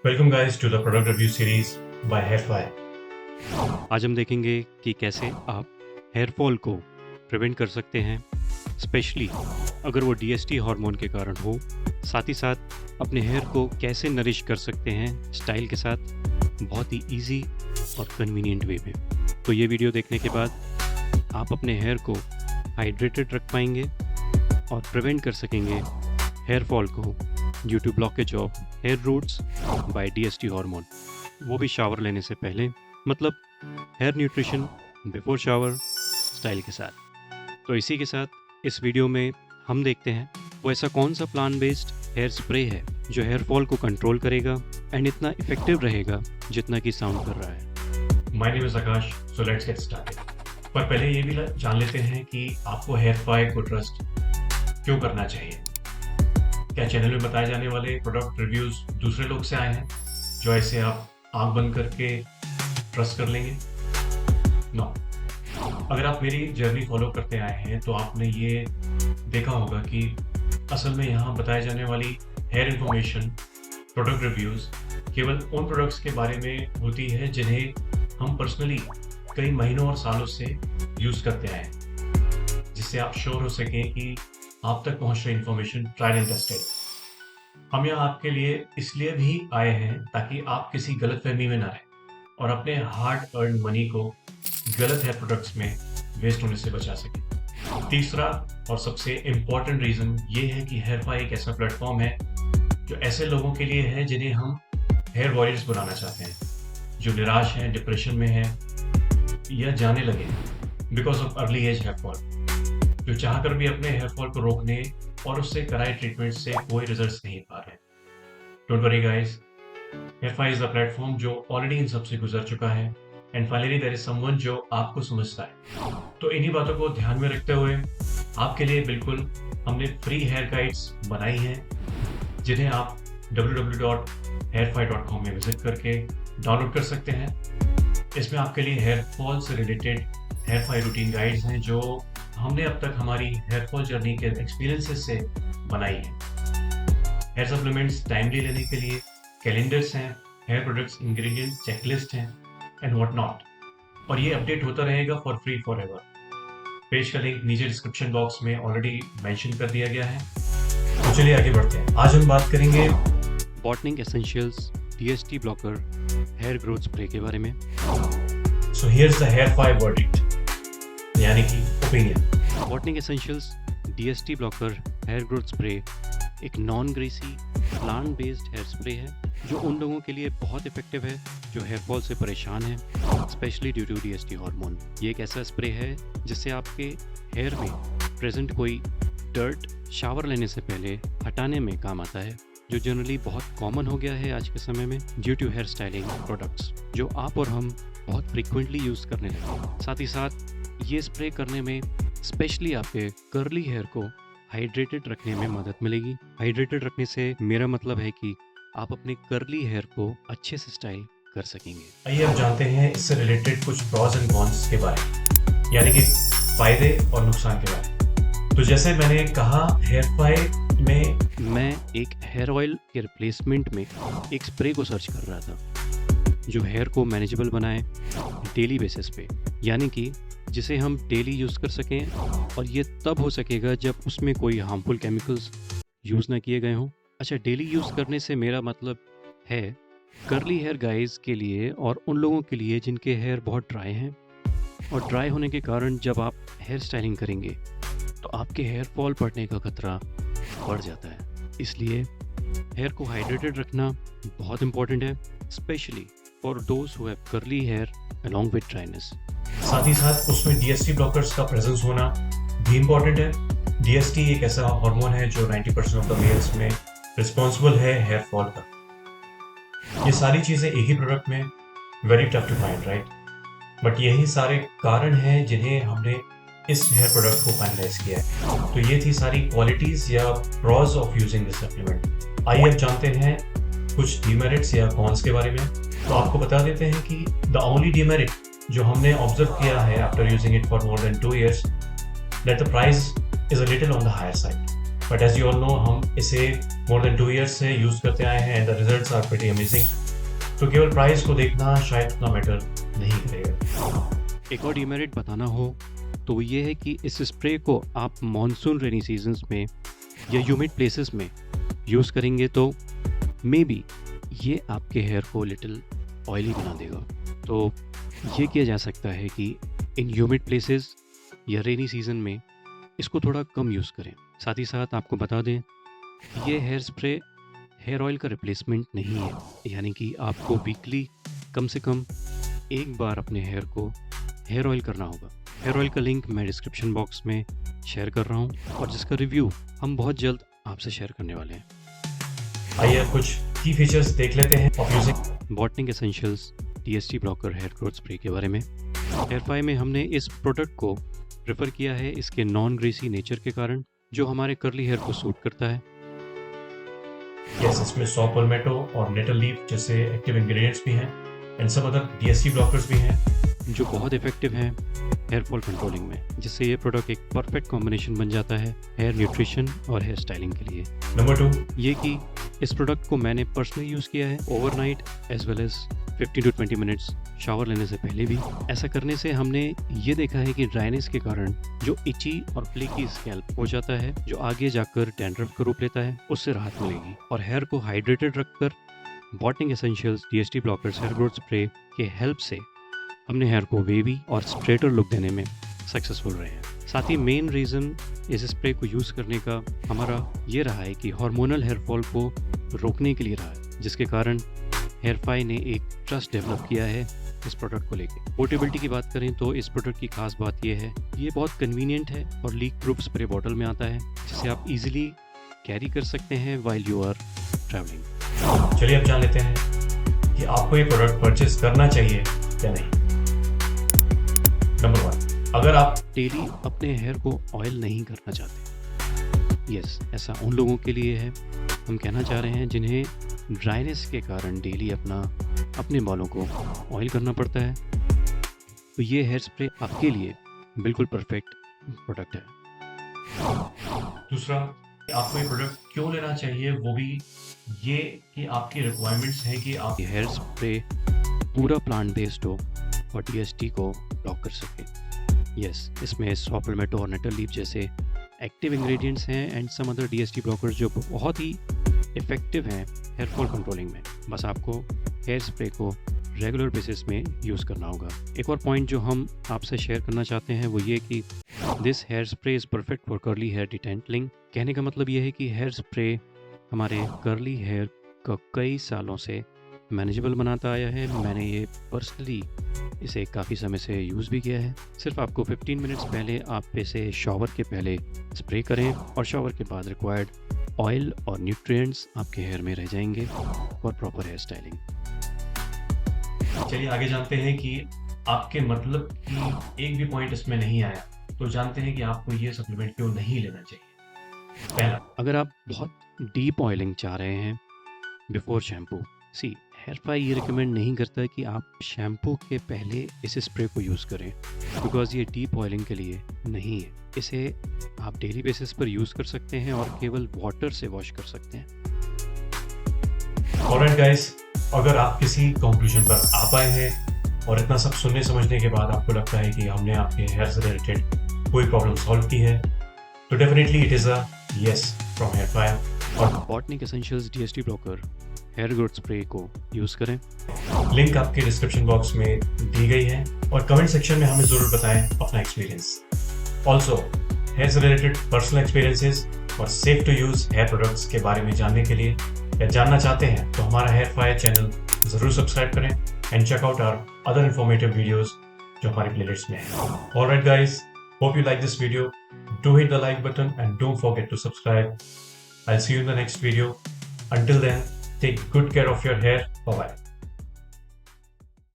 Welcome guys to the product review series by Hairfly. आज हम देखेंगे कि कैसे आप हेयर फॉल को प्रिवेंट कर सकते हैं, स्पेशली अगर वो डीएसटी हार्मोन के कारण हो। साथ ही साथ अपने हेयर को कैसे नरिश कर सकते हैं स्टाइल के साथ, बहुत ही इजी और कन्वीनियंट वे में। तो ये वीडियो देखने के बाद आप अपने हेयर को हाइड्रेटेड रख पाएंगे और प्रिवेंट कर सकेंगे हेयर फॉल को due to blockage of hair roots by DST hormone, वो भी शावर लेने से पहले, मतलब hair nutrition before shower style के साथ। तो इसी के साथ इस वीडियो में हम देखते हैं वो ऐसा कौन सा प्लांट बेस्ड हेयर स्प्रे है जो हेयर फॉल को कंट्रोल करेगा एंड इतना इफेक्टिव रहेगा जितना कि साउंड कर रहा है। My name is Akash, so let's get started. पर पहले ये भी जान लेते हैं कि आपको Hairfly को ट्रस्ट क्यों करना चाहिए। क्या चैनल में बताए जाने वाले प्रोडक्ट रिव्यूज दूसरे लोग से आए हैं जो ऐसे आप आंख बंद करके ट्रस्ट कर लेंगे? नो। अगर आप मेरी जर्नी फॉलो करते आए हैं तो आपने ये देखा होगा कि असल में यहाँ बताए जाने वाली हेयर इंफॉर्मेशन, प्रोडक्ट रिव्यूज केवल उन प्रोडक्ट्स के बारे में होती है जिन्हें हम पर्सनली कई महीनों और सालों से यूज़ करते आए हैं, जिससे आप श्योर हो सकें कि आप तक पहुंच रही इंफॉर्मेशन ट्रायल एंड टेस्टेड। हम यहाँ आपके लिए इसलिए भी आए हैं ताकि आप किसी गलतफहमी में ना रहें और अपने हार्ड अर्न मनी को गलत हेयर प्रोडक्ट्स में वेस्ट होने से बचा सकें। तीसरा और सबसे इम्पोर्टेंट रीज़न ये है कि हेयरफाई एक ऐसा प्लेटफॉर्म है जो ऐसे लोगों के लिए है जिन्हें हम हेयर वॉरियर्स बनाना चाहते हैं, जो निराश हैं, डिप्रेशन में हैं या जाने लगे हैं because of early age hair fall, जो चाहकर भी अपने हेयर फॉल को रोकने और उससे कराए ट्रीटमेंट से कोई रिजल्ट्स नहीं पा रहे। Don't worry guys, Hairfy is the platform जो ऑलरेडी इन सबसे गुजर चुका है and finally there is someone जो आपको समझता है। तो इन्हीं बातों को ध्यान में रखते हुए आपके लिए बिल्कुल हमने फ्री हेयर गाइड्स बनाई हैं जिन्हें आप www.hairfly.com में विजिट करके डाउनलोड कर सकते हैं। इसमें आपके लिए हेयर फॉल से रिलेटेड हेयरफाई रूटीन गाइड्स हैं जो हमने अब तक हमारी हेयर फॉल जर्नी के एक्सपीरियंसेस से बनाई है। हेयर सप्लीमेंट्स टाइमली लेने के लिए कैलेंडर्स हैं, हेयर प्रोडक्ट्स इंग्रेडिएंट चेकलिस्ट हैं एंड व्हाट नॉट, और ये अपडेट होता रहेगा for free for ever. Page का लिंक नीचे डिस्क्रिप्शन बॉक्स में ऑलरेडी मेंशन कर दिया गया है। तो चलिए आगे बढ़ते हैं। आज हम बात करेंगे Botanic Essentials DST blocker hair growth spray के बारे में। So here's the Hairfy verdict, यानी कि opinion. Botanic Essentials DST blocker hair growth spray एक non greasy plant based hair spray है जो उन लोगों के लिए बहुत इफेक्टिव है जो हेयर फॉल से परेशान हैं, specially due to DST hormone. ये एक ऐसा स्प्रे है जिससे आपके हेयर में प्रेजेंट कोई डर्ट शावर लेने से पहले हटाने में काम आता है, जो जनरली बहुत कॉमन हो गया है आज के समय में due to hair styling products जो आप और हम बहुत फ्रीक्वेंटली यूज़ करने लगे। साथ ही साथ ये स्प्रे करने में स्पेशली आपके कर्ली हेयर को हाइड्रेटेड रखने में मदद मिलेगी। हाइड्रेटेड रखने से मेरा मतलब है कि आप अपने कर्ली हेयर को अच्छे से स्टाइल कर सकेंगे। आइए अब जानते हैं इससे रिलेटेड कुछ प्रॉज एंड कॉन्स के बारे में, यानी कि फायदे और नुकसान के बारे में। तो जैसे मैंने कहा, हेयरफाई में मैं एक हेयर ऑयल के रिप्लेसमेंट में एक स्प्रे को सर्च कर रहा था जो हेयर को मैनेजेबल बनाए डेली बेसिस पे, यानी कि जिसे हम डेली यूज़ कर सकें, और ये तब हो सकेगा जब उसमें कोई हार्मफुल केमिकल्स यूज़ ना किए गए हों। अच्छा, डेली यूज़ करने से मेरा मतलब है कर्ली हेयर गाइज के लिए और उन लोगों के लिए जिनके हेयर बहुत ड्राई हैं, और ड्राई होने के कारण जब आप हेयर स्टाइलिंग करेंगे तो आपके हेयर फॉल पड़ने का खतरा बढ़ जाता है। इसलिए हेयर को हाइड्रेटेड रखना बहुत इंपॉर्टेंट है, specially for those who have curly hair along with dryness. साथ ही साथ उसमें डीएसटी ब्लॉकर्स का प्रेजेंस होना भी इम्पोर्टेंट है। डीएसटी एक ऐसा हार्मोन है जो 90% ऑफ द मेल्स में रिस्पॉन्सिबल है हेयर फॉल का। ये सारी चीज़ें एक ही प्रोडक्ट में very tough to find, right? But यही सारे कारण हैं जिन्हें हमने इस हेयर प्रोडक्ट को फाइनलाइज किया है। तो ये थी सारी क्वालिटीज़ या pros of using this supplement. आइए अब जानते हैं कुछ डीमेरिट्स या कॉन्स के बारे में। तो आपको बता देते हैं कि द ओनली डीमेरिट जो हमने ऑब्जर्व किया है after using it for more than 2 years, that the price is a little on the higher side. But as you all know, हम इसे मोर देन 2 ईयर्स से यूज़ करते आए हैं and the results are pretty amazing. तो केवल price को देखना शायद उतना मैटर नहीं करेगा। एक और डिमेरिट बताना हो तो वो ये है कि इस स्प्रे को आप मॉनसून रेनी सीजन्स में या ह्यूमिड प्लेसेस में यूज़ करेंगे तो मे बी ये आपके हेयर को लिटिल ऑयली बना देगा। तो ये किया जा सकता है कि इन ह्यूमिड प्लेसेस या रेनी सीजन में इसको थोड़ा कम यूज़ करें। साथ ही साथ आपको बता दें ये हेयर स्प्रे हेयर ऑयल का रिप्लेसमेंट नहीं है, यानी कि आपको वीकली कम से कम एक बार अपने हेयर को हेयर ऑयल करना होगा। हेयर ऑयल का लिंक मैं डिस्क्रिप्शन बॉक्स में शेयर कर रहा हूँ और जिसका रिव्यू हम बहुत जल्द आपसे शेयर करने वाले हैं। आइए कुछ की फीचर्स देख लेते हैं of using Botanic Essentials DST blocker hair growth spray के बारे में। हेयरफाई में हमने इस प्रोडक्ट को प्रेफर किया है इसके नॉन ग्रेसी नेचर के कारण, जो हमारे कर्ली हेयर को सूट करता है। यस, इसमें सॉ palmetto और नेटल लीफ जैसे एक्टिव इंग्रेडिएंट्स भी हैं and some other DST blockers भी हैं जो बहुत इफेक्टिव हैं हेयर फॉल कंट्रोलिंग में, जिससे ये प्रोडक्ट एक परफेक्ट कॉम्बिनेशन बन जाता है हेयर न्यूट्रिशन और हेयर स्टाइलिंग के लिए। नंबर 2, ये कि इस प्रोडक्ट को मैंने पर्सनली यूज़ किया है overnight as well as 15 to 20 minutes shower लेने से पहले भी। ऐसा करने से हमने ये देखा है कि ड्राइनेस के कारण जो इची और फ्लेकी स्कैल्प हो जाता है, जो आगे जाकर डैंड्रफ का रूप लेता है, उससे राहत मिलेगी। और हेयर को हाइड्रेटेड रखकर Botanic Essentials DST blockers hair growth spray के हेल्प से हमने हेयर को वेवी और स्ट्रेटर लुक देने में सक्सेसफुल रहे हैं। साथ ही मेन रीज़न इस स्प्रे को यूज़ करने का हमारा ये रहा है कि हार्मोनल हेयर फॉल को रोकने के लिए रहा है, जिसके कारण हेयरफाई ने एक ट्रस्ट डेवलप किया है इस प्रोडक्ट को लेके। पोर्टेबिलिटी की बात करें तो इस प्रोडक्ट की खास बात यह है ये बहुत कन्वीनियंट है और लीक प्रूफ स्प्रे बॉटल में आता है, जिसे आप इजीली कैरी कर सकते हैं वाइल यू आर ट्रैवलिंग। चलिए अब जान लेते हैं कि आपको ये प्रोडक्ट परचेज करना चाहिए या नहीं। नंबर 1, अगर आप डेली अपने हेयर को ऑयल नहीं करना चाहते, यस, ऐसा उन लोगों के लिए है। हम कहना चाह रहे हैं जिन्हें ड्राइनेस के कारण डेली अपने बालों को ऑयल करना पड़ता है, तो ये हेयर स्प्रे आपके लिए बिल्कुल परफेक्ट प्रोडक्ट है। दूसरा, आपको ये प्रोडक्ट क्यों लेना चाहिए, वो भी ये कि आपकी रिक्वायरमेंट्स हैं कि आप ये हेयर स्प्रे पूरा प्लांट बेस्ड हो और DST को ब्लॉक कर सके। यस, इसमें सॉ palmetto और नेटल लीफ जैसे एक्टिव इंग्रेडिएंट्स हैं and some other DST blockers जो बहुत ही इफेक्टिव हैं हेयर फॉल कंट्रोलिंग में। बस आपको हेयर स्प्रे को रेगुलर बेसिस में यूज़ करना होगा। एक और पॉइंट जो हम आपसे शेयर करना चाहते हैं वो ये कि this hair spray is perfect for curly hair detangling. कहने का मतलब ये है कि हेयर स्प्रे हमारे कर्ली हेयर को कई सालों से मैनेजेबल बनाता आया है। मैंने ये पर्सनली इसे काफ़ी समय से यूज़ भी किया है। सिर्फ आपको 15 मिनट्स पहले आप इसे शॉवर के पहले स्प्रे करें और शॉवर के बाद रिक्वायर्ड ऑयल और न्यूट्रिएंट्स आपके हेयर में रह जाएंगे और प्रॉपर हेयर स्टाइलिंग। चलिए आगे जानते हैं कि आपके मतलब की एक भी पॉइंट इसमें नहीं आया, तो जानते हैं कि आपको ये सप्लीमेंट क्यों नहीं लेना चाहिए। पहला, अगर आप बहुत डीप ऑयलिंग चाह रहे हैं बिफोर शैम्पू, हेयरफाई ये रिकमेंड नहीं करता है कि आप शैम्पू के पहले इस स्प्रे को यूज़ करें, बिकॉज़ ये डीप ऑयलिंग के लिए नहीं है। इसे आप डेली बेसिस पर यूज़ कर सकते हैं और केवल वाटर से वॉश कर सकते हैं। ऑलराइट गाइस, अगर आप किसी कंक्लूजन पर आ पाए हैं और इतना सब सुनने समझने के बाद आपको लगता है कि हमने आपके हेयर से रिलेटेड कोई प्रॉब्लम सॉल्व की है, तो definitely it is a yes from Hairfy. और Botanic Essentials DST blocker hair growth spray को यूज़ करें। लिंक आपके डिस्क्रिप्शन बॉक्स में दी गई है और कमेंट सेक्शन में हमें ज़रूर बताएं अपना एक्सपीरियंस। ऑल्सो हेयर से रिलेटेड पर्सनल एक्सपीरियंसेस और safe to use hair products के बारे में जानने के लिए या जानना चाहते हैं तो हमारा हेयरफाई चैनल ज़रूर सब्सक्राइब करें and check out our other informative videos जो हमारी प्लेलिस्ट में है। Alright guys, hope you like this video. Do hit the like button and don't forget to subscribe. I'll see you in the next video. Until then, take good care of your hair. Bye bye.